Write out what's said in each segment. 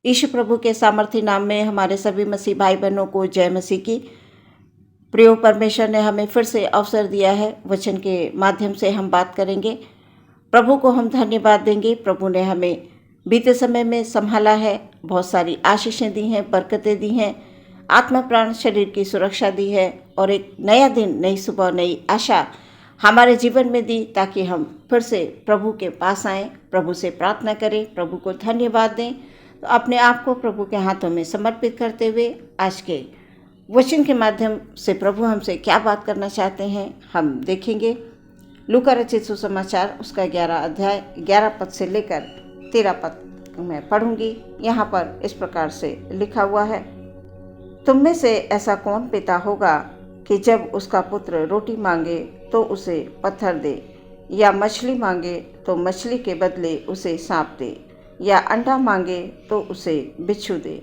यीशु प्रभु के सामर्थी नाम में हमारे सभी मसीह भाई बहनों को जय मसीह की। प्रिय परमेश्वर ने हमें फिर से अवसर दिया है, वचन के माध्यम से हम बात करेंगे। प्रभु को हम धन्यवाद देंगे। प्रभु ने हमें बीते समय में संभाला है, बहुत सारी आशीषें दी हैं, बरकतें दी हैं, आत्मा प्राण शरीर की सुरक्षा दी है और एक नया दिन, नई सुबह, नई आशा हमारे जीवन में दी, ताकि हम फिर से प्रभु के पास आएँ, प्रभु से प्रार्थना करें, प्रभु को धन्यवाद दें। तो अपने आप को प्रभु के हाथों में समर्पित करते हुए आज के वचन के माध्यम से प्रभु हमसे क्या बात करना चाहते हैं हम देखेंगे। लूका रचित सुसमाचार उसका 11 अध्याय 11 पद से लेकर 13 पद मैं पढ़ूंगी। यहाँ पर इस प्रकार से लिखा हुआ है, तुम में से ऐसा कौन पिता होगा कि जब उसका पुत्र रोटी मांगे तो उसे पत्थर दे, या मछली मांगे तो मछली के बदले उसे सांप दे, या अंडा मांगे तो उसे बिच्छू दे।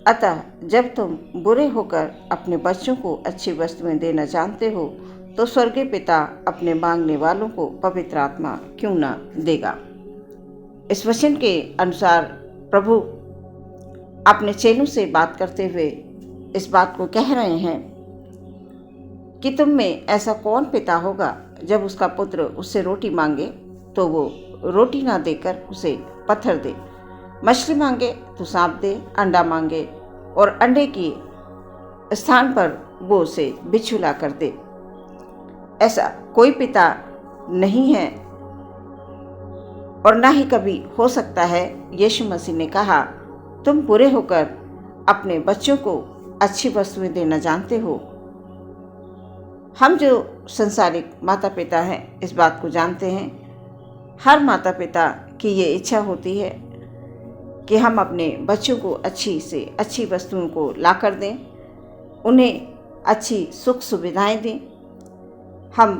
अतः जब तुम बुरे होकर अपने बच्चों को अच्छी वस्तुएं देना जानते हो, तो स्वर्गीय पिता अपने मांगने वालों को पवित्र आत्मा क्यों न देगा। इस वचन के अनुसार प्रभु अपने चेलों से बात करते हुए इस बात को कह रहे हैं कि तुम में ऐसा कौन पिता होगा जब उसका पुत्र उससे रोटी मांगे तो वो रोटी ना देकर उसे पत्थर दे, मछली मांगे तो सांप दे, अंडा मांगे और अंडे की स्थान पर वो उसे बिच्छू ला कर दे। ऐसा कोई पिता नहीं है और ना ही कभी हो सकता है। यीशु मसीह ने कहा, तुम बुरे होकर अपने बच्चों को अच्छी वस्तुएं देना जानते हो। हम जो संसारिक माता पिता हैं इस बात को जानते हैं। हर माता पिता की ये इच्छा होती है कि हम अपने बच्चों को अच्छी से अच्छी वस्तुओं को लाकर दें, उन्हें अच्छी सुख सुविधाएं दें। हम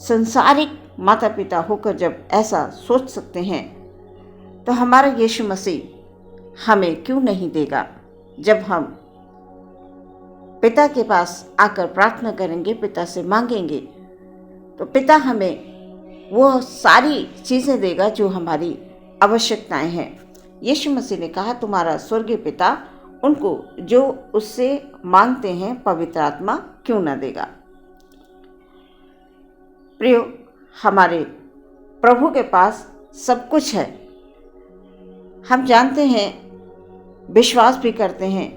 संसारिक माता पिता होकर जब ऐसा सोच सकते हैं, तो हमारा यीशु मसीह हमें क्यों नहीं देगा। जब हम पिता के पास आकर प्रार्थना करेंगे, पिता से मांगेंगे, तो पिता हमें वो सारी चीज़ें देगा जो हमारी आवश्यकताएं हैं। यीशु मसीह ने कहा, तुम्हारा स्वर्गीय पिता उनको जो उससे मांगते हैं पवित्र आत्मा क्यों न देगा। प्रियो, हमारे प्रभु के पास सब कुछ है। हम जानते हैं, विश्वास भी करते हैं,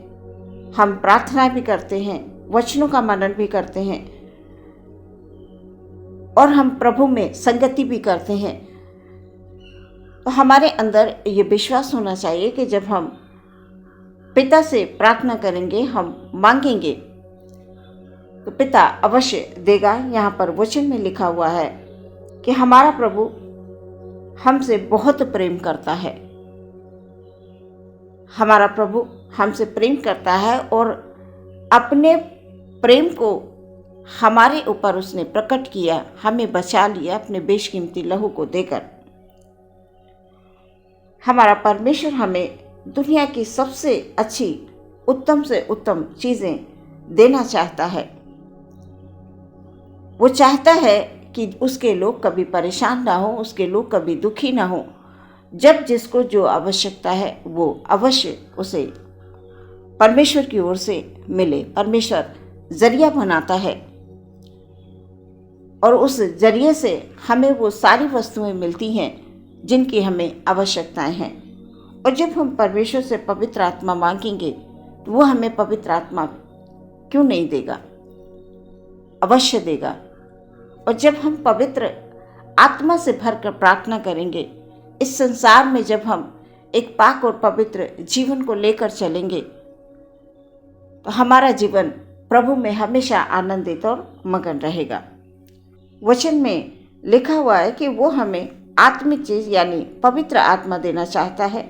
हम प्रार्थना भी करते हैं, वचनों का मनन भी करते हैं और हम प्रभु में संगति भी करते हैं। तो हमारे अंदर ये विश्वास होना चाहिए कि जब हम पिता से प्रार्थना करेंगे, हम मांगेंगे, तो पिता अवश्य देगा। यहाँ पर वचन में लिखा हुआ है कि हमारा प्रभु हमसे बहुत प्रेम करता है। हमारा प्रभु हमसे प्रेम करता है और अपने प्रेम को हमारे ऊपर उसने प्रकट किया, हमें बचा लिया अपने बेशकीमती लहू को देकर। हमारा परमेश्वर हमें दुनिया की सबसे अच्छी, उत्तम से उत्तम चीज़ें देना चाहता है। वो चाहता है कि उसके लोग कभी परेशान ना हो, उसके लोग कभी दुखी ना हो। जब जिसको जो आवश्यकता है वो अवश्य उसे परमेश्वर की ओर से मिले। परमेश्वर जरिया बनाता है और उस जरिए से हमें वो सारी वस्तुएं मिलती हैं जिनकी हमें आवश्यकताएं हैं। और जब हम परमेश्वर से पवित्र आत्मा मांगेंगे तो वो हमें पवित्र आत्मा क्यों नहीं देगा, अवश्य देगा। और जब हम पवित्र आत्मा से भरकर प्रार्थना करेंगे, इस संसार में जब हम एक पाक और पवित्र जीवन को लेकर चलेंगे, तो हमारा जीवन प्रभु में हमेशा आनंदित और मगन रहेगा। वचन में लिखा हुआ है कि वो हमें आत्मिक चीज यानी पवित्र आत्मा देना चाहता है।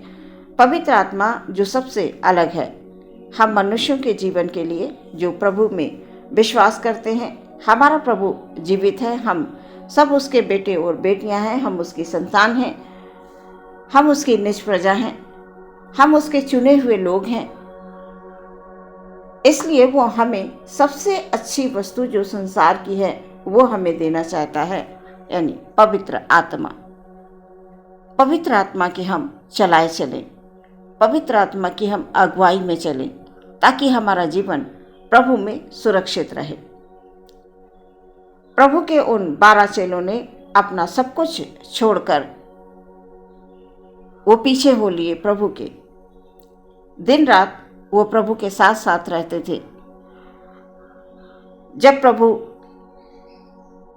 पवित्र आत्मा जो सबसे अलग है। हम मनुष्यों के जीवन के लिए जो प्रभु में विश्वास करते हैं, हमारा प्रभु जीवित है, हम सब उसके बेटे और बेटियां हैं, हम उसकी संतान हैं, हम उसकी निज प्रजा हैं, हम उसके चुने हुए लोग हैं। इसलिए वो हमें सबसे अच्छी वस्तु जो संसार की है वो हमें देना चाहता है, यानी पवित्र आत्मा। पवित्र आत्मा के हम चलाए चलें। पवित्र आत्मा की हम अगुवाई में चलें, ताकि हमारा जीवन प्रभु में सुरक्षित रहे। प्रभु के उन 12 चेलों ने अपना सब कुछ छोड़कर वो पीछे हो लिए प्रभु के। दिन रात वो प्रभु के साथ साथ रहते थे। जब प्रभु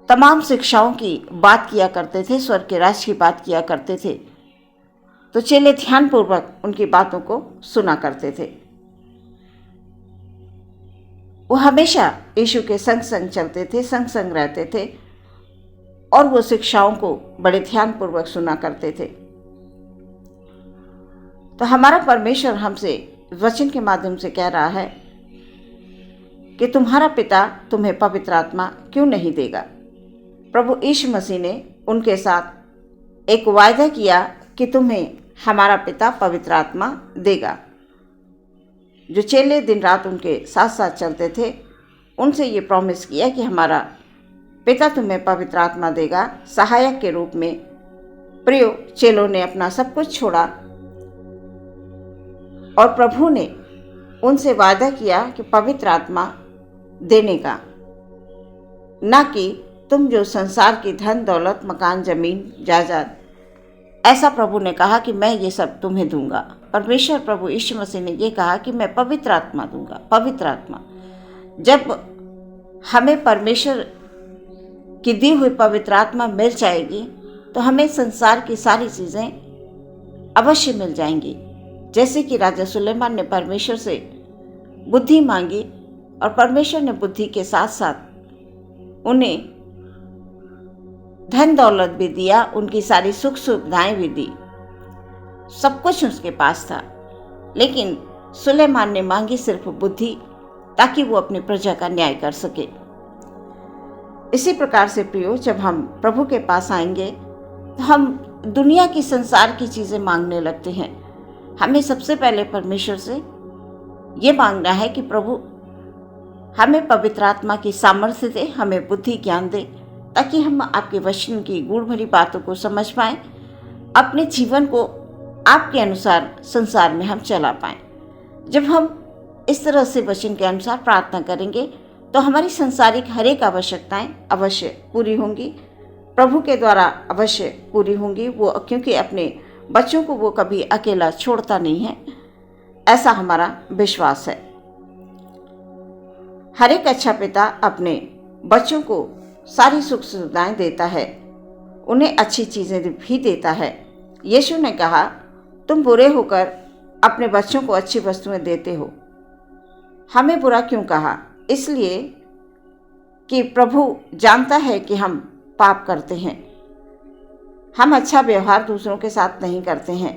तमाम शिक्षाओं की बात किया करते थे, स्वर्ग के राज्य की बात किया करते थे, तो चेले ध्यानपूर्वक उनकी बातों को सुना करते थे। वो हमेशा यीशु के संग संग चलते थे, संग संग रहते थे और वो शिक्षाओं को बड़े ध्यानपूर्वक सुना करते थे। तो हमारा परमेश्वर हमसे वचन के माध्यम से कह रहा है कि तुम्हारा पिता तुम्हें पवित्र आत्मा क्यों नहीं देगा। प्रभु यीशु मसीह ने उनके साथ एक वायदा किया कि तुम्हें हमारा पिता पवित्र आत्मा देगा। जो चेले दिन रात उनके साथ साथ चलते थे, उनसे ये प्रॉमिस किया कि हमारा पिता तुम्हें पवित्र आत्मा देगा सहायक के रूप में। प्रियो, चेलों ने अपना सब कुछ छोड़ा और प्रभु ने उनसे वादा किया कि पवित्र आत्मा देने का, ना कि तुम जो संसार की धन दौलत मकान जमीन जायदाद, ऐसा प्रभु ने कहा कि मैं ये सब तुम्हें दूंगा। परमेश्वर प्रभु यीशु मसीह ने ये कहा कि मैं पवित्र आत्मा दूंगा। पवित्र आत्मा, जब हमें परमेश्वर की दी हुई पवित्र आत्मा मिल जाएगी तो हमें संसार की सारी चीज़ें अवश्य मिल जाएंगी। जैसे कि राजा सुलेमान ने परमेश्वर से बुद्धि मांगी और परमेश्वर ने बुद्धि के साथ साथ उन्हें धन दौलत भी दिया, उनकी सारी सुख सुविधाएं भी दी, सब कुछ उसके पास था। लेकिन सुलेमान ने मांगी सिर्फ बुद्धि, ताकि वो अपनी प्रजा का न्याय कर सके। इसी प्रकार से प्रियो, जब हम प्रभु के पास आएंगे तो हम दुनिया की संसार की चीज़ें मांगने लगते हैं। हमें सबसे पहले परमेश्वर से ये मांगना है कि प्रभु हमें पवित्र आत्मा की सामर्थ्य दे, हमें बुद्धि ज्ञान दे, ताकि हम आपके वचन की गूढ़ भरी बातों को समझ पाएं, अपने जीवन को आपके अनुसार संसार में हम चला पाएं। जब हम इस तरह से वचन के अनुसार प्रार्थना करेंगे तो हमारी संसारिक हर एक आवश्यकताएं अवश्य पूरी होंगी, प्रभु के द्वारा अवश्य पूरी होंगी। वो क्योंकि अपने बच्चों को वो कभी अकेला छोड़ता नहीं है, ऐसा हमारा विश्वास है। हर एक अच्छा पिता अपने बच्चों को सारी सुख सुविधाएं देता है, उन्हें अच्छी चीज़ें भी देता है। यीशु ने कहा, तुम बुरे होकर अपने बच्चों को अच्छी वस्तुएं देते हो। हमें बुरा क्यों कहा? इसलिए कि प्रभु जानता है कि हम पाप करते हैं, हम अच्छा व्यवहार दूसरों के साथ नहीं करते हैं।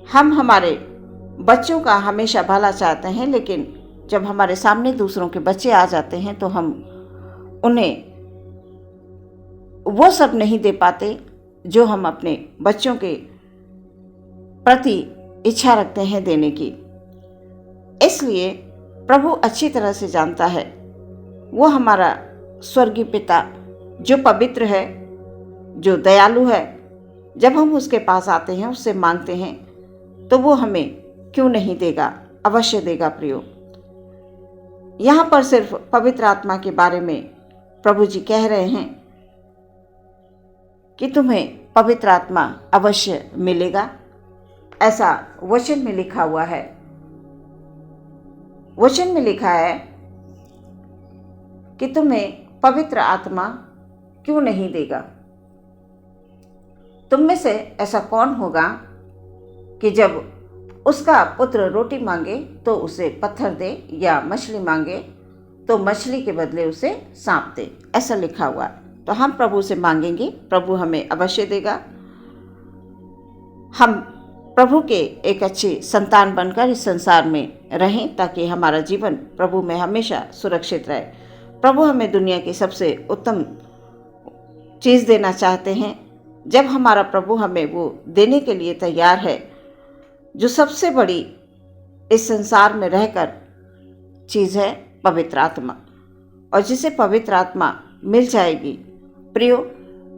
हम हमारे बच्चों का हमेशा भला चाहते हैं, लेकिन जब हमारे सामने दूसरों के बच्चे आ जाते हैं तो हम उन्हें वो सब नहीं दे पाते जो हम अपने बच्चों के प्रति इच्छा रखते हैं देने की। इसलिए प्रभु अच्छी तरह से जानता है, वो हमारा स्वर्गीय पिता जो पवित्र है, जो दयालु है, जब हम उसके पास आते हैं, उससे मांगते हैं, तो वो हमें क्यों नहीं देगा? अवश्य देगा। प्रियो, यहाँ पर सिर्फ पवित्र आत्मा के बारे में प्रभु जी कह रहे हैं कि तुम्हें पवित्र आत्मा अवश्य मिलेगा, ऐसा वचन में लिखा हुआ है। वचन में लिखा है कि तुम्हें पवित्र आत्मा क्यों नहीं देगा। तुम में से ऐसा कौन होगा कि जब उसका पुत्र रोटी मांगे तो उसे पत्थर दे, या मछली मांगे तो मछली के बदले उसे सांप दे? ऐसा लिखा हुआ। तो हम प्रभु से मांगेंगे, प्रभु हमें अवश्य देगा। हम प्रभु के एक अच्छे संतान बनकर इस संसार में रहें, ताकि हमारा जीवन प्रभु में हमेशा सुरक्षित रहे। प्रभु हमें दुनिया की सबसे उत्तम चीज़ देना चाहते हैं। जब हमारा प्रभु हमें वो देने के लिए तैयार है, जो सबसे बड़ी इस संसार में रहकर चीज़ है पवित्र आत्मा, और जिसे पवित्र आत्मा मिल जाएगी प्रियो,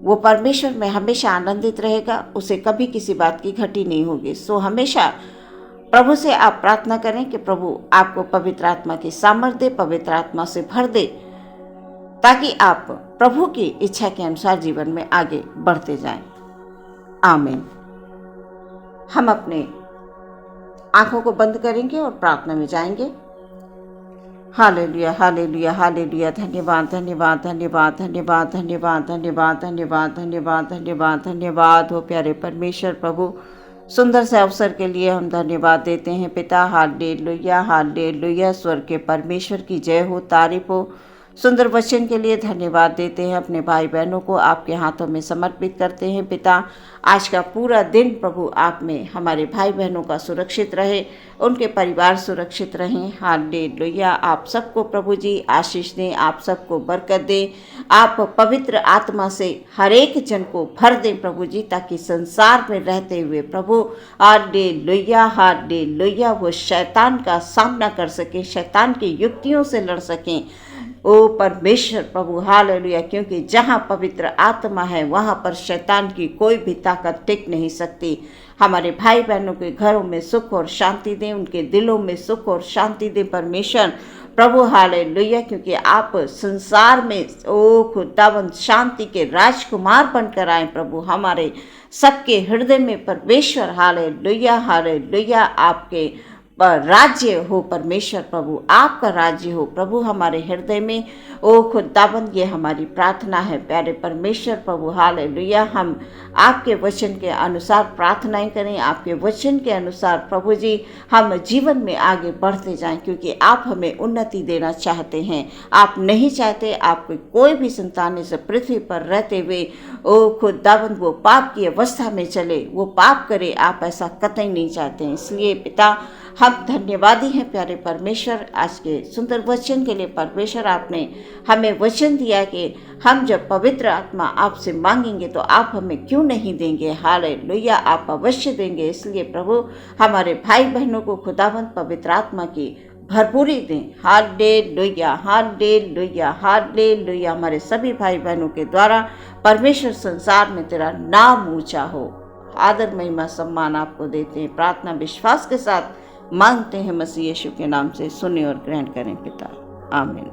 वो परमेश्वर में हमेशा आनंदित रहेगा, उसे कभी किसी बात की घटी नहीं होगी। सो हमेशा प्रभु से आप प्रार्थना करें कि प्रभु आपको पवित्र आत्मा की सामर्थ्य दे, पवित्र आत्मा से भर दे, ताकि आप प्रभु की इच्छा के अनुसार जीवन में आगे बढ़ते जाएं। आमीन। हम अपने आंखों को बंद करेंगे और प्रार्थना में जाएंगे। Hallelujah, hallelujah, hallelujah. धन्यवाद, धन्यवाद, धन्यवाद, धन्यवाद, धन्यवाद, धन्यवाद, धन्यवाद, धन्यवाद, धन्यवाद, धन्यवाद हो प्यारे परमेश्वर प्रभु। सुंदर से अवसर के लिए हम धन्यवाद देते हैं पिता। Hallelujah, hallelujah. स्वर्ग के परमेश्वर की जय हो, तारीफ हो। सुंदर वचन के लिए धन्यवाद देते हैं। अपने भाई बहनों को आपके हाथों में समर्पित करते हैं पिता। आज का पूरा दिन प्रभु आप में हमारे भाई बहनों का सुरक्षित रहे, उनके परिवार सुरक्षित रहें। हालेलुया। आप सबको प्रभु जी आशीष दें, आप सबको बरकत दें। आप पवित्र आत्मा से हर एक जन को भर दें प्रभु जी, ताकि संसार में रहते हुए प्रभु हालेलुया, हालेलुया, वो शैतान का सामना कर सकें, शैतान की युक्तियों से लड़ सकें। ओ परमेश्वर प्रभु हालेलुया, क्योंकि जहाँ पवित्र आत्मा है वहाँ पर शैतान की कोई भी ताकत टिक नहीं सकती। हमारे भाई बहनों के घरों में सुख और शांति दें, उनके दिलों में सुख और शांति दें परमेश्वर प्रभु हालेलुया, क्योंकि आप संसार में ओ खुदावंद शांति के राजकुमार बनकर आए प्रभु। हमारे सबके हृदय में परमेश्वर हालेलुया, हालेलुया, आपके राज्य हो परमेश्वर प्रभु, आपका राज्य हो प्रभु हमारे हृदय में। ओ खुदाबंद, ये हमारी प्रार्थना है प्यारे परमेश्वर प्रभु हालेलुया। हम आपके वचन के अनुसार प्रार्थनाएं करें, आपके वचन के अनुसार प्रभु जी हम जीवन में आगे बढ़ते जाएं, क्योंकि आप हमें उन्नति देना चाहते हैं। आप नहीं चाहते आपके कोई भी संतान इस पृथ्वी पर रहते हुए ओ खुदाबंद वो पाप की अवस्था में चले, वो पाप करे। आप ऐसा कतई नहीं चाहते हैं। इसलिए पिता हम धन्यवादी हैं प्यारे परमेश्वर आज के सुंदर वचन के लिए। परमेश्वर आपने हमें वचन दिया कि हम जब पवित्र आत्मा आपसे मांगेंगे तो आप हमें क्यों नहीं देंगे। हालेलुया, आप अवश्य देंगे। इसलिए प्रभु हमारे भाई बहनों को खुदावंद पवित्र आत्मा की भरपूरी दें। Hallelujah, hallelujah, hallelujah. हमारे सभी भाई बहनों के द्वारा परमेश्वर संसार में तेरा नाम ऊंचा हो। आदर महिमा सम्मान आपको देते हैं। प्रार्थना विश्वास के साथ मांगते हैं मसीह यीशु के नाम से, सुने और ग्रहण करें पिता। आमीन।